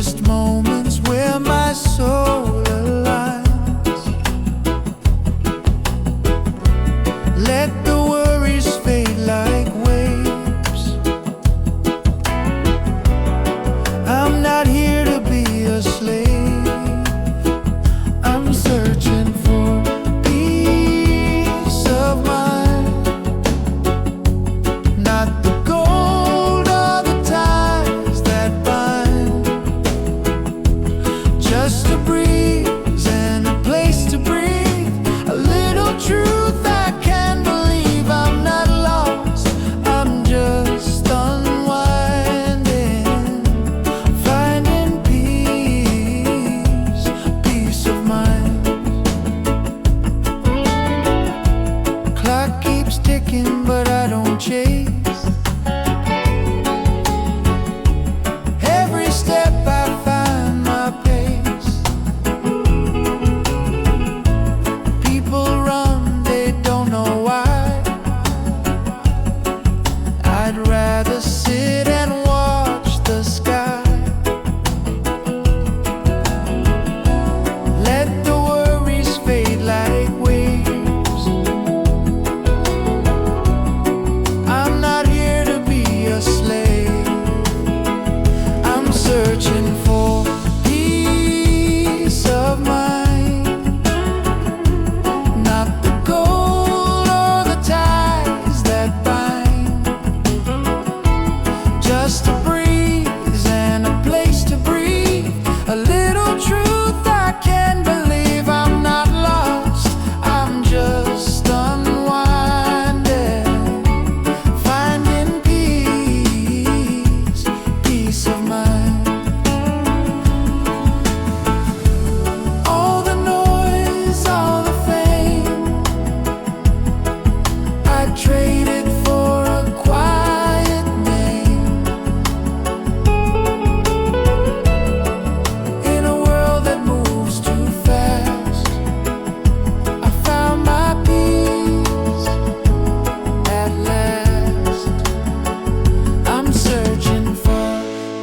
just moments where my soul aligns. Let the worries fade like waves. I'm not here to be a slave. I'm searching for peace of mind. Not the gold or the ties that bind. Just a breeze and a place to breathe. A little truth I can believe. I'm not lost, I'm just unwinding. Finding peace, peace of mind. Clock keeps ticking but I don't chase. Every step I find my pace. People run, they don't know why. I'd rather sit and watch the sky. Let the worries fade like waves. I'm not here to be a slave. I'm searching for peace of mind. Not the gold or the ties that bind. Just a breeze and a place to breathe. A little truth I can believe. I'm not lost, I'm just unwinding. Finding peace, peace of mind. All the noise, all the fame, I traded for a quiet name. In a world that moves too fast, I found my peace at last. I'm searching for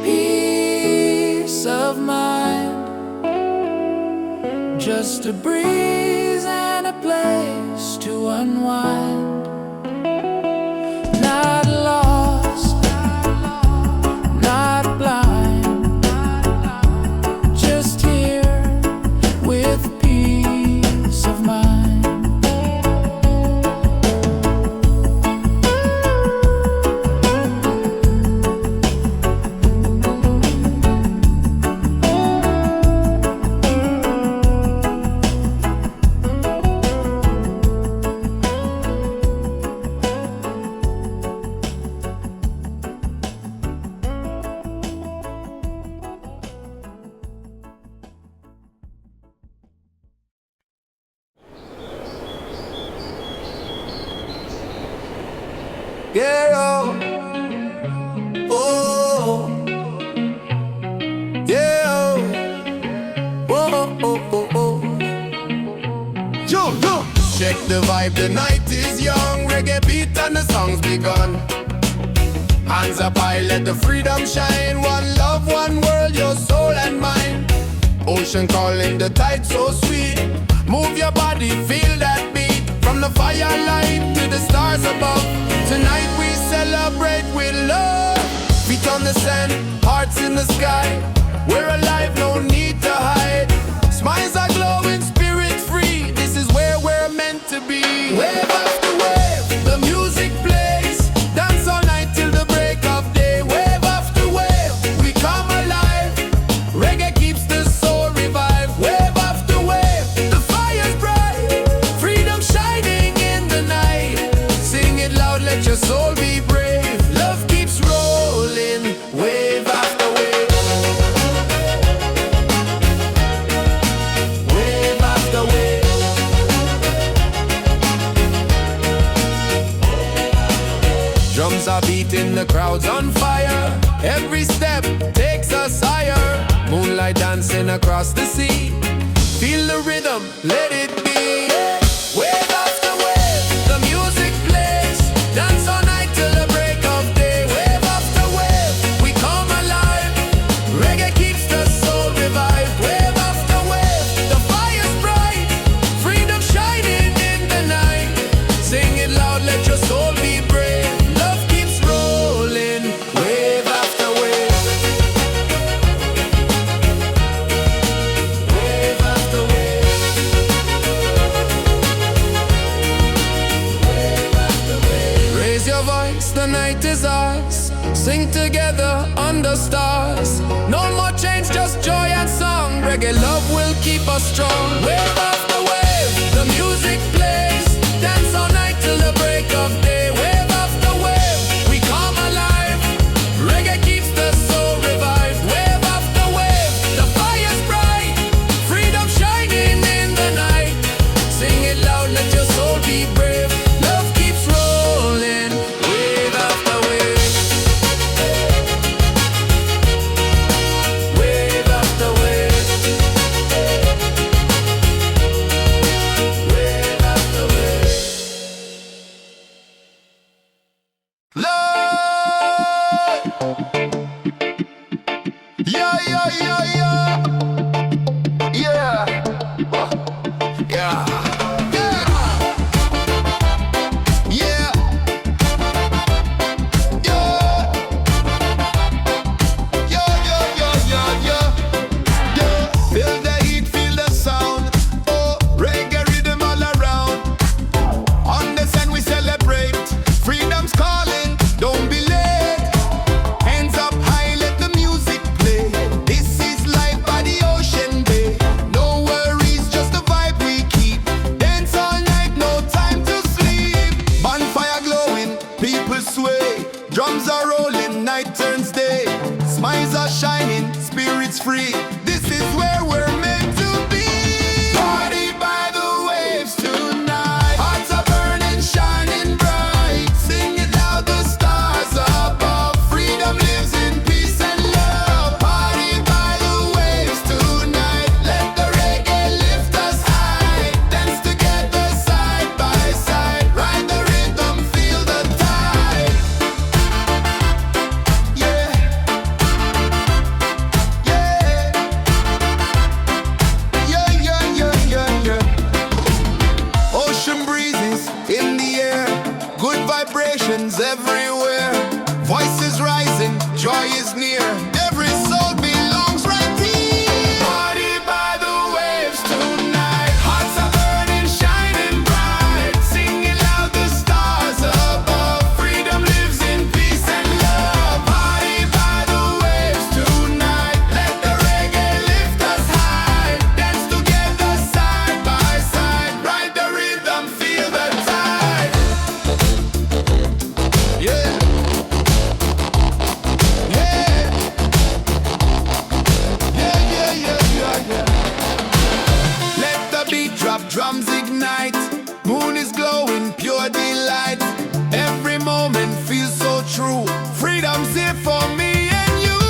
peace of mind. Just a breeze and a place to unwind. Not lost, not blind. Just here with peace of mind. Yeah, oh, yeah, oh, oh, oh. Yo. Check the vibe, the night is young. Reggae beat and the song's begun. Hands up high, let the freedom shine. One love, one world, your soul and mine. Ocean calling, the tide so sweet. Move your body, feel that beat. From the firelight to the stars above. Tonight we celebrate with love. Feet on the sand, hearts in the sky. We're alive, no need to hide. Smiles are glowing, spirit free. This is where we're meant to be. Wave after wave, the music plays. Dance all night till the break of day. Wave after wave, we come alive. Reggae keeps the soul revived. Wave after wave, the fire's bright. Freedom shining in the night. Sing it loud, let your soul be brave. Love keeps rolling, wave after wave. Wave after wave. Drums are beating, the crowd's on fire. Every step takes us higher. Moonlight dancing across the sea. Feel the rhythm, let it be. Wave after wave, the music plays. Dance all night till the break of day. Wave after wave, we come alive. Reggae keeps the sing together under stars. No more change, just joy and song. Reggae love will keep us strong. Wave after wave, the music plays. Dance all night till the break of day. Wave after wave, we come alive. Reggae keeps the soul revived. Wave after wave, the fire's bright. Freedom shining in the night. Sing it loud, let your soul be brave. Love keeps rolling. Wave after wave. Wave after wave. Wave after wave. Love. Yeah, yeah, yeah, yeah. Yeah. Yeah. Yeah. Feel the heat, feel the sound. Oh, reggae rhythm all around. On the sun we celebrate. Freedom's calling, don't be late. Hands up high, let the music play. This is life by the ocean bay. No worries, just the vibe we keep. Dance all night, no time to sleep. Bonfire glowing, people sway. Drums are rolling, night turns day. Smiles are shining, spirits free. This is where we're meant to be. Party by the waves tonight. Hearts are burning, shining bright. Sing it loud, the stars above. Freedom lives in peace and love. Party by the waves tonight. Let the reggae lift us high. Dance together side by side. Ride the rhythm, feel the tide. Yeah. Yeah. Yeah, yeah, yeah, yeah, yeah. Ocean breezes in the air. Good vibrations everywhere. Voices rising, joy is near. Every soul belongs right here. Party by the waves tonight. Hearts are burning, shining bright. Singing loud, the stars above. Freedom lives in peace and love. Party by the waves tonight. Let the reggae lift us high. Dance together side by side. Ride the rhythm, feel the tide. Yeah. Yeah. Yeah, yeah, yeah, yeah, yeah. Let the beat drop, drums ignite. Moon is glowing, pure delight. Every moment feels so true. Freedom's here for me and you.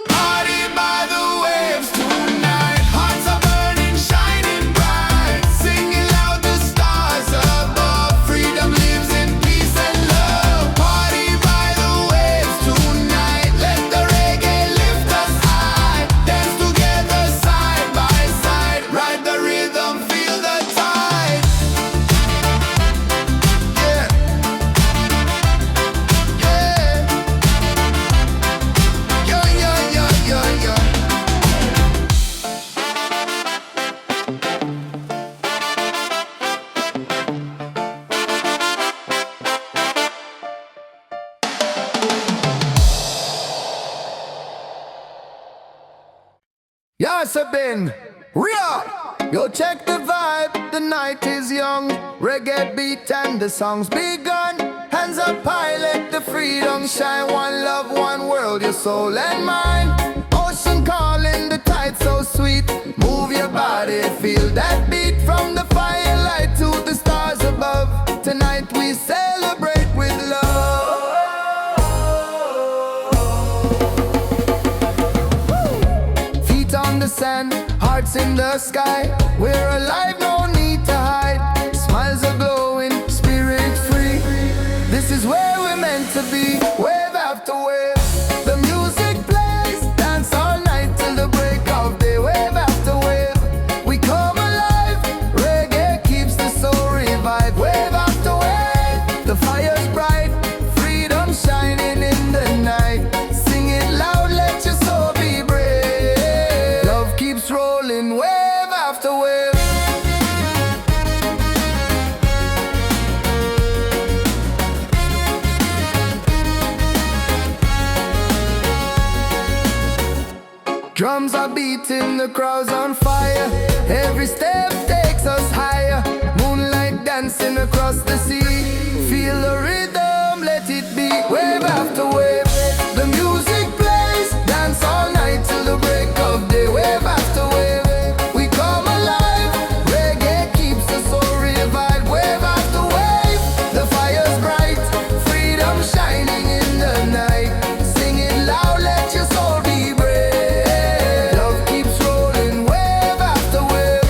Party by the waves tonight. Hearts are burning, shining bright. Singing loud, the stars above. Freedom lives in peace and love. Party by the waves tonight. Let the reggae lift us high. Dance together side by side. Ride the rhythm, feel the tide. Yeah. Yeah. Yeah, yeah, yeah, yeah, yeah. Yes, I've been real. Yo, check the vibe. The night is young. Reggae beat and the song's begun. Hands up high, let the freedom shine. One love, one world, your soul and mind. Ocean calling, the tide so sweet. Move your body, feel that beat. From the firelight to the stars above. Tonight we celebrate with love. Feet on the sand, hearts in the sky. We're alive, no need to hide. Smiles are glowing, spirit free. This is where we're meant to be. Wave after wave, the music plays. Dance all night till the break of day. Wave after wave, we come alive. Reggae keeps the soul revived. Wave after wave, the fire's bright. Freedom shining in the night. Sing it loud, let your soul be brave. Love keeps rolling, wave after wave. Drums are beating, the crowd's on fire. Every step takes us higher. Moonlight dancing across the sea. Feel the rhythm, let it be. Wave after wave, the music plays. Dance all night till the break of day. Wave after wave, we come alive. Reggae keeps the soul revived. Wave after wave, the fire's bright. Freedom shining in the night. Sing it loud, let your soul be brave. Love keeps rolling, wave after wave.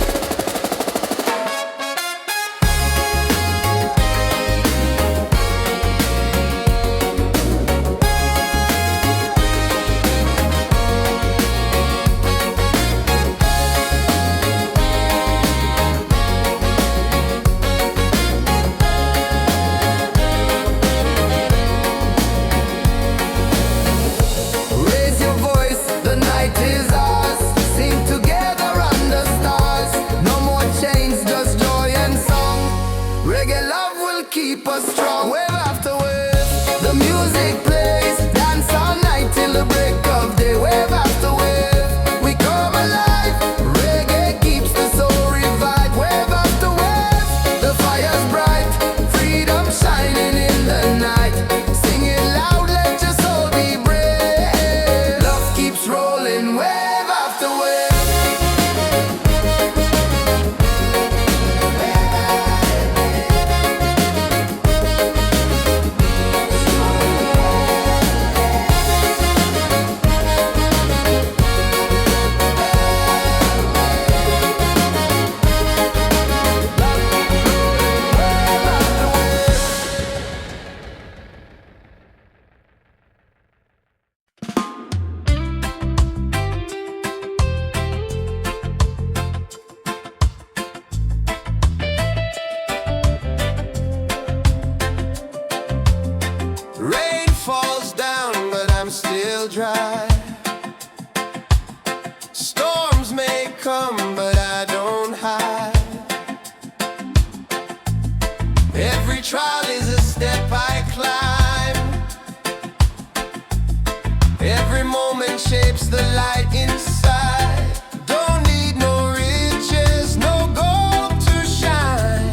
Raise your voice, the night is ours. Sing together under stars. No more chains, just joy and song. Reggae love will keep us strong. Wave after wave, the music plays. Dance all night till the break of day. Wave after wave, we come alive. Reggae keeps the soul revived. Wave after wave, the fire's bright. Freedom shining in the night. Sing it loud, let your soul be brave. Love keeps rolling, wave after wave. Rain falls down, but I'm still dry. Storms may come, but I don't hide. Every trial is a step I climb. Every moment shapes the light inside. Don't need no riches, no gold to shine.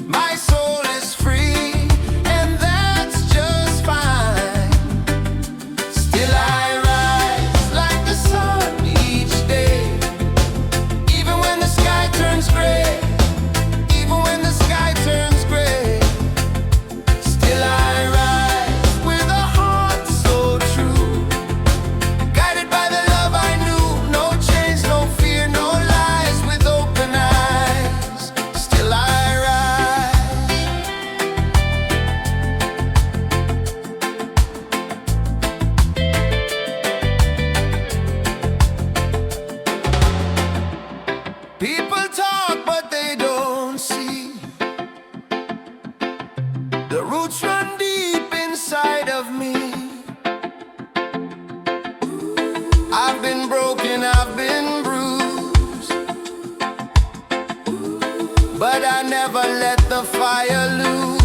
My soul is free, and that's just fine. Still I rise like the sun each day. Even when the sky turns gray, even when the sky turns gray. Still I rise with a heart so true. Guided by the love I knew. No chains, no fear, no lies. With open eyes, still I rise. People talk, but they don't see. The roots run deep inside of me. I've been broken, I've been bruised, but I never let the fire lose.